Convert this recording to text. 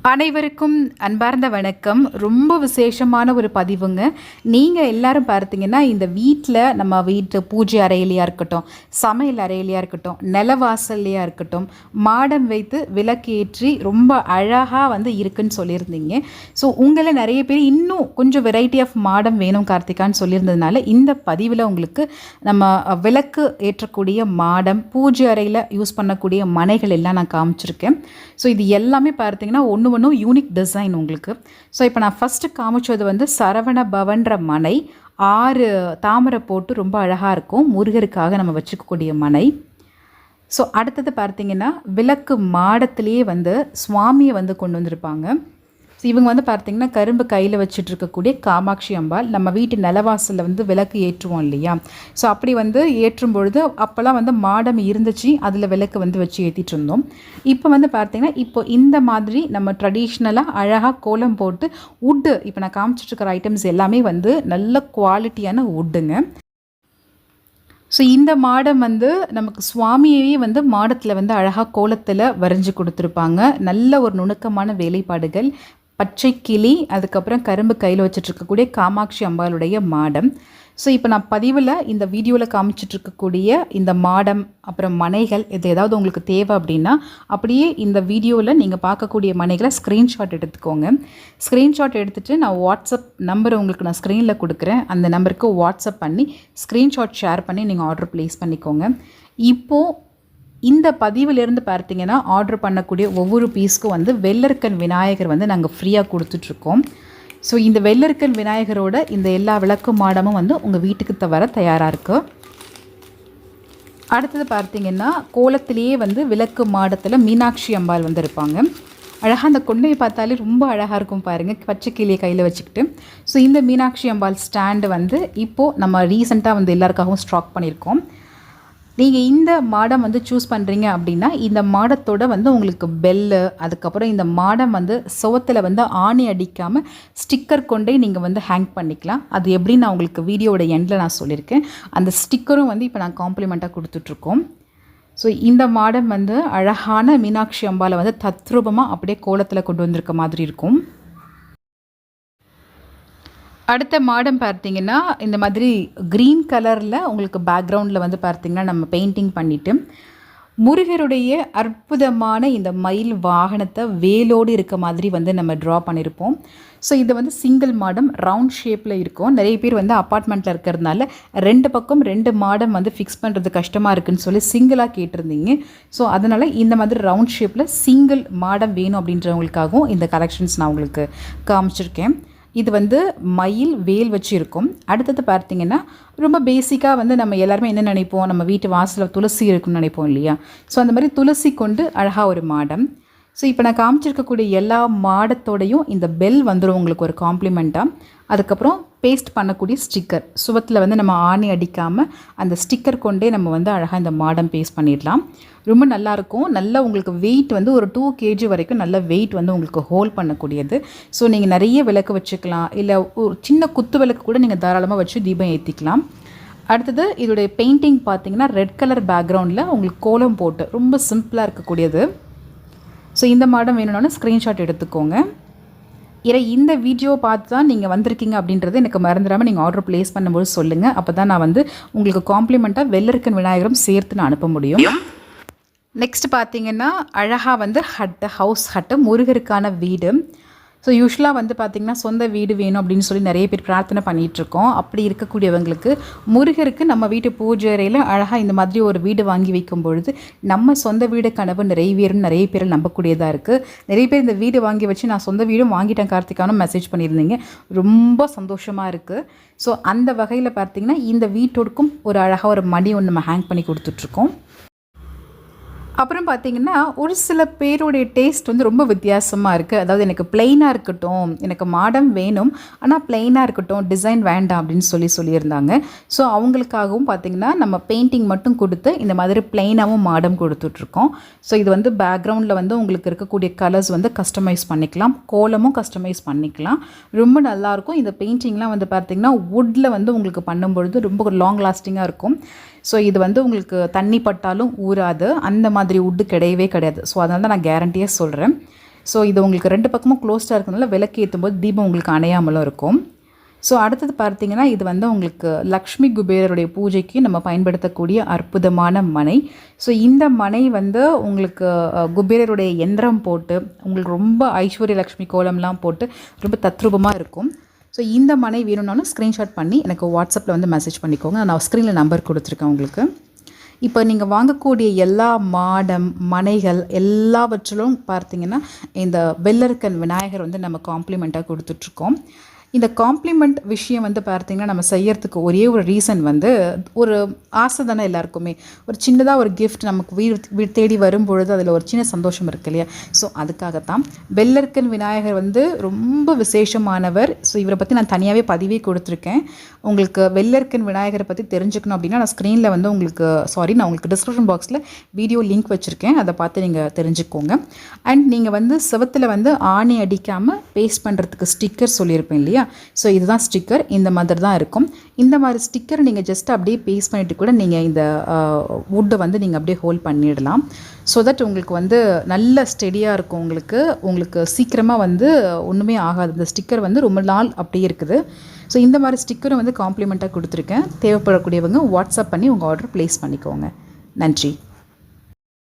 அனைவருக்கும் அன்பார்ந்த வணக்கம். ரொம்ப விசேஷமான ஒரு பதிவுங்க. நீங்கள் எல்லாரும் பார்த்தீங்கன்னா இந்த வீட்டில் நம்ம வீட்டு பூஜை அறையிலையாக இருக்கட்டும், சமையல் அறையிலையாக இருக்கட்டும், நிலவாசல்லையாக இருக்கட்டும், மாடம் வைத்து விளக்கேற்றி ரொம்ப அழகாக இருக்குன்னு சொல்லியிருந்தீங்க. ஸோ உங்களை நிறைய பேர் இன்னும் கொஞ்சம் வெரைட்டி ஆஃப் மாடம் வேணும் கார்த்திகான்னு சொல்லியிருந்ததுனால இந்த பதிவில் உங்களுக்கு நம்ம விளக்கு ஏற்றக்கூடிய மாடம், பூஜை அறையில் யூஸ் பண்ணக்கூடிய மனைகள் எல்லாம் நான் காமிச்சிருக்கேன். ஸோ இது எல்லாமே பார்த்தீங்கன்னா ஒன்றும் யூனிக் டிசைன் உங்களுக்கு. ஸோ இப்போ நான் ஃபஸ்ட்டு காமிச்சது சரவண பவன்ற மனை. 6 தாமரை போட்டு ரொம்ப அழகாக இருக்கும், முருகருக்காக நம்ம வச்சுக்கக்கூடிய மனை. ஸோ அடுத்தது பார்த்தீங்கன்னா விளக்கு மாடத்திலேயே சுவாமியை கொண்டு வந்திருப்பாங்க. ஸோ இவங்க பார்த்திங்கன்னா கரும்பு கையில் வச்சுட்டு இருக்கக்கூடிய காமாட்சி அம்பாள். நம்ம வீட்டு நிலவாசலில் விளக்கு ஏற்றுவோம் இல்லையா? ஸோ அப்படி ஏற்றும் பொழுது அப்போல்லாம் மாடம் இருந்துச்சு, அதில் விளக்கு வச்சு ஏற்றிட்டு இருந்தோம். இப்போ பார்த்திங்கன்னா இப்போ இந்த மாதிரி நம்ம ட்ரெடிஷ்னலாக அழகாக கோலம் போட்டு வுட்டு, இப்போ நான் காமிச்சிட்ருக்கிற ஐட்டம்ஸ் எல்லாமே நல்ல குவாலிட்டியான வுட்டுங்க. ஸோ இந்த மாடம் நமக்கு சுவாமியவே மாடத்தில் அழகாக கோலத்தில் வரைஞ்சி கொடுத்துருப்பாங்க. நல்ல ஒரு நுணுக்கமான வேலைப்பாடுகள், பச்சை கிளி, அதுக்கப்புறம் கரும்பு கையில் வச்சுட்ருக்கக்கூடிய காமாட்சி அம்பாளுடைய மாடம். ஸோ இப்போ நான் பதிவில் இந்த வீடியோவில் காமிச்சிட்ருக்கக்கூடிய இந்த மாடம் அப்புறம் மனைகள் இது ஏதாவது உங்களுக்கு தேவை அப்படின்னா அப்படியே இந்த வீடியோவில் நீங்கள் பார்க்கக்கூடிய மனைகளை ஸ்க்ரீன்ஷாட் எடுத்துக்கோங்க. ஸ்க்ரீன்ஷாட் எடுத்துகிட்டு நான் வாட்ஸ்அப் நம்பர் உங்களுக்கு நான் ஸ்க்ரீனில் கொடுக்குறேன். அந்த நம்பருக்கு வாட்ஸ்அப் பண்ணி ஸ்க்ரீன்ஷாட் ஷேர் பண்ணி நீங்கள் ஆர்டர் ப்ளேஸ் பண்ணிக்கோங்க. இப்போது இந்த பதிவிலிருந்து பார்த்தீங்கன்னா ஆர்டர் பண்ணக்கூடிய ஒவ்வொரு பீஸ்க்கும் வெள்ளருக்கன் விநாயகர் நாங்கள் ஃப்ரீயாக கொடுத்துட்ருக்கோம். ஸோ இந்த வெள்ளருக்கன் விநாயகரோட இந்த எல்லா விளக்கு மாடமும் உங்கள் வீட்டுக்கு வர தயாராக இருக்குது. அடுத்தது பார்த்தீங்கன்னா கோலத்திலேயே விளக்கு மாடத்தில் மீனாட்சி அம்பாள் இருப்பாங்க. அழகாக அந்த கொண்டையை பார்த்தாலே ரொம்ப அழகாக இருக்கும் பாருங்கள், பச்சை கிளியை கையில் வச்சுக்கிட்டு. ஸோ இந்த மீனாட்சி அம்பாள் ஸ்டாண்டு இப்போது நம்ம ரீசெண்டாக எல்லாருக்காகவும் ஸ்டாக் பண்ணியிருக்கோம். நீங்கள் இந்த மாடம் சூஸ் பண்ணுறீங்க அப்படின்னா இந்த மாடத்தோட உங்களுக்கு பெல்லு, அதுக்கப்புறம் இந்த மாடம் சுவத்தில் ஆணி அடிக்காமல் ஸ்டிக்கர் கொண்டே நீங்கள் ஹேங் பண்ணிக்கலாம். அது எப்படின்னு நான் உங்களுக்கு வீடியோட எண்டில் நான் சொல்லியிருக்கேன். அந்த ஸ்டிக்கரும் இப்போ நான் காம்ப்ளிமெண்ட்டாக கொடுத்துட்ருக்கோம். ஸோ இந்த மாடம் அழகான மீனாட்சி அம்பாலை தத்ரூபமாக அப்படியே கோலத்தில் கொண்டு வந்திருக்க மாதிரி இருக்கும். அடுத்த மாடம் பார்த்தீங்கன்னா இந்த மாதிரி க்ரீன் கலரில் உங்களுக்கு பேக்ரவுண்டில் பார்த்தீங்கன்னா நம்ம பெயிண்டிங் பண்ணிவிட்டு முருகருடைய அற்புதமான இந்த மயில் வாகனத்தை வேலோடு இருக்க மாதிரி நம்ம ட்ரா பண்ணியிருப்போம். ஸோ இது சிங்கிள் மாடம் ரவுண்ட் ஷேப்பில் இருக்கும். நிறைய பேர் அப்பார்ட்மெண்ட்டில் இருக்கிறதுனால 2 பக்கம் 2 மாடம் ஃபிக்ஸ் பண்ணுறது கஷ்டமாக இருக்குதுன்னு சொல்லி சிங்கிளாக கேட்டிருந்தீங்க. ஸோ அதனால் இந்த மாதிரி ரவுண்ட் ஷேப்பில் சிங்கிள் மாடம் வேணும் அப்படின்றவங்களுக்காகவும் இந்த கலெக்ஷன்ஸ் நான் உங்களுக்கு காமிச்சிருக்கேன். இது மயில் வேல் வச்சு இருக்கும். அடுத்தது பார்த்திங்கன்னா ரொம்ப பேசிக்காக நம்ம எல்லாருமே என்ன நினைப்போம், நம்ம வீட்டு வாசலில் துளசி இருக்குன்னு நினைப்போம் இல்லையா? ஸோ அந்த மாதிரி துளசி கொண்டு அழகாக ஒரு மாடம். ஸோ இப்போ நான் காமிச்சிருக்கக்கூடிய எல்லா மாடத்தோடையும் இந்த பெல் வந்துடும் உங்களுக்கு ஒரு காம்ப்ளிமெண்ட்டாக. அதுக்கப்புறம் பேஸ்ட் பண்ணக்கூடிய ஸ்டிக்கர், சுவத்தில் நம்ம ஆணி அடிக்காமல் அந்த ஸ்டிக்கர் கொண்டே நம்ம அழகாக இந்த மாடம் பேஸ்ட் பண்ணிடலாம். ரொம்ப நல்லாயிருக்கும். நல்லா உங்களுக்கு வெயிட் ஒரு 2 kg வரைக்கும் நல்ல வெயிட் உங்களுக்கு ஹோல்ட் பண்ணக்கூடியது. ஸோ நீங்கள் நிறைய விளக்கு வச்சுக்கலாம், இல்லை ஒரு சின்ன குத்து விளக்கு கூட நீங்கள் தாராளமாக வச்சு தீபம் ஏற்றிக்கலாம். அடுத்தது இதோடைய பெயிண்டிங் பார்த்தீங்கன்னா ரெட் கலர் பேக்ரவுண்டில் உங்களுக்கு கோலம் போட்டு ரொம்ப சிம்பிளாக இருக்கக்கூடியது. ஸோ இந்த மாடம் வேணும்னா ஸ்க்ரீன்ஷாட் எடுத்துக்கோங்க. இந்த வீடியோ பார்த்து தான் நீங்கள் வந்திருக்கீங்க அப்படின்றது எனக்கு மறந்துடாமல் நீங்கள் ஆர்டர் ப்ளேஸ் பண்ணும்போது சொல்லுங்கள். அப்போ தான் நான் உங்களுக்கு காம்ப்ளிமெண்ட்டாக வெள்ளருக்கன் விநாயகரும் சேர்த்து நான் அனுப்ப முடியும். நெக்ஸ்ட் பார்த்தீங்கன்னா அழகாக ஹவுஸ் ஹட்டு, முருகருக்கான வீடு. ஸோ யூஸ்வலாக பார்த்திங்கன்னா சொந்த வீடு வேணும் அப்படின்னு சொல்லி நிறைய பேர் பிரார்த்தனை பண்ணிகிட்ருக்கோம். அப்படி இருக்கக்கூடியவங்களுக்கு முருகருக்கு நம்ம வீட்டு பூஜை அறையில் அழகாக இந்த மாதிரி ஒரு வீடு வாங்கி வைக்கும் பொழுது நம்ம சொந்த வீடு கனவு நிறைவேறும் நிறைய பேர் நம்பக்கூடியதாக இருக்குது. நிறைய பேர் இந்த வீடு வாங்கி வச்சு நான் சொந்த வீடும் வாங்கிட்டேன் கார்த்திகானும் மெசேஜ் பண்ணியிருந்தீங்க. ரொம்ப சந்தோஷமாக இருக்குது. ஸோ அந்த வகையில் பார்த்திங்கன்னா இந்த வீட்டோடுக்கும் ஒரு அழகாக ஒரு மணி ஒன்று நம்ம ஹேங் பண்ணி கொடுத்துட்ருக்கோம். அப்புறம் பார்த்திங்கன்னா ஒரு சில பேருடைய டேஸ்ட் ரொம்ப வித்தியாசமாக இருக்குது. அதாவது எனக்கு பிளெயினாக இருக்கட்டும், எனக்கு மாடம் வேணும் ஆனால் பிளெயினாக இருக்கட்டும், டிசைன் வேண்டாம் அப்படின்னு சொல்லியிருந்தாங்க. ஸோ அவங்களுக்காகவும் பார்த்திங்கன்னா நம்ம பெயிண்டிங் மட்டும் கொடுத்து இந்த மாதிரி பிளெயினாகவும் மாடம் கொடுத்துட்ருக்கோம். ஸோ இது பேக்ரவுண்டில் உங்களுக்கு இருக்கக்கூடிய கலர்ஸ் கஸ்டமைஸ் பண்ணிக்கலாம், கோலமும் கஸ்டமைஸ் பண்ணிக்கலாம். ரொம்ப நல்லாயிருக்கும். இந்த பெயிண்டிங்லாம் பார்த்திங்கன்னா வுட்டில் உங்களுக்கு பண்ணும்பொழுது ரொம்ப லாங் லாஸ்டிங்காக இருக்கும். ஸோ இது உங்களுக்கு தண்ணி பட்டாலும் ஊறாது, அந்த மாதிரி வுட்டு கிடையவே கிடையாது. ஸோ அதனால தான் நான் கேரண்டியாக சொல்கிறேன். ஸோ இது உங்களுக்கு 2 பக்கமும் க்ளோஸ்டாக இருக்கிறதுனால விளக்கு ஏற்றும்போது தீபம் உங்களுக்கு அணையாமலும் இருக்கும். ஸோ அடுத்தது பார்த்தீங்கன்னா இது வந்து உங்களுக்கு லக்ஷ்மி குபேரருடைய பூஜைக்கு நம்ம பயன்படுத்தக்கூடிய அற்புதமான மனை. ஸோ இந்த மனை வந்து உங்களுக்கு குபேரருடைய யந்திரம் போட்டு உங்களுக்கு ரொம்ப ஐஸ்வர்ய லக்ஷ்மி கோலம்லாம் போட்டு ரொம்ப தத்ரூபமாக இருக்கும். ஸோ இந்த மனை வேணும்னாலும் ஸ்க்ரீன்ஷாட் பண்ணி எனக்கு வாட்ஸ்அப்பில் வந்து மெசேஜ் பண்ணிக்கோங்க. நான் ஸ்க்ரீனில் நம்பர் கொடுத்துருக்கேன் உங்களுக்கு. இப்போ நீங்கள் வாங்கக்கூடிய எல்லா மாடம் மனைகள் எல்லாவற்றிலும் பார்த்தீங்கன்னா இந்த வெள்ளருக்கன் விநாயகர் வந்து நம்ம காம்ப்ளிமெண்ட்டாக கொடுத்துட்ருக்கோம். இந்த காம்ப்ளிமெண்ட் விஷயம் வந்து பார்த்திங்கன்னா நம்ம செய்யறதுக்கு ஒரே ஒரு ரீசன் வந்து ஒரு ஆசை தானே எல்லாருக்குமே. ஒரு சின்னதாக ஒரு கிஃப்ட் நமக்கு வீடு தேடி வரும்பொழுது அதில் ஒரு சின்ன சந்தோஷம் இருக்கு இல்லையா. ஸோ அதுக்காகத்தான் வெள்ளருக்கன் விநாயகர் வந்து ரொம்ப விசேஷமானவர். ஸோ இவரை பற்றி நான் தனியாகவே பதிவே கொடுத்துருக்கேன். உங்களுக்கு வெள்ளருக்கன் விநாயகரை பற்றி தெரிஞ்சுக்கணும் அப்படின்னா நான் ஸ்க்ரீனில் வந்து நான் உங்களுக்கு டிஸ்கிரிப்ஷன் பாக்ஸில் வீடியோ லிங்க் வச்சுருக்கேன். அதை பார்த்து நீங்கள் தெரிஞ்சுக்கோங்க. அண்ட் நீங்கள் வந்து செவத்தில் வந்து ஆணி அடிக்காமல் பேஸ்ட் பண்ணுறதுக்கு ஸ்டிக்கர் சொல்லியிருப்பேன் இல்லையா. ஸோ இதுதான் ஸ்டிக்கர். இந்த மாதிரி தான் இருக்கும். இந்த மாதிரி ஸ்டிக்கர் நீங்கள் ஜஸ்ட் அப்படியே பேஸ்ட் பண்ணிவிட்டு கூட நீங்கள் இந்த வுட்டை வந்து நீங்கள் அப்படியே ஹோல்ட் பண்ணிடலாம். ஸோ தட் உங்களுக்கு வந்து நல்ல ஸ்டெடியாக இருக்கும். உங்களுக்கு சீக்கிரமாக வந்து ஒன்றுமே ஆகாது. இந்த ஸ்டிக்கர் வந்து ரொம்ப நாள் அப்படியே இருக்குது. ஸோ இந்த மாதிரி ஸ்டிக்கரை வந்து காம்ப்ளிமெண்ட்டாக கொடுத்துருக்கேன். தேவைப்படக்கூடியவங்க வாட்ஸ்அப் பண்ணி உங்கள் ஆர்டர் ப்ளேஸ் பண்ணிக்கோங்க. நன்றி.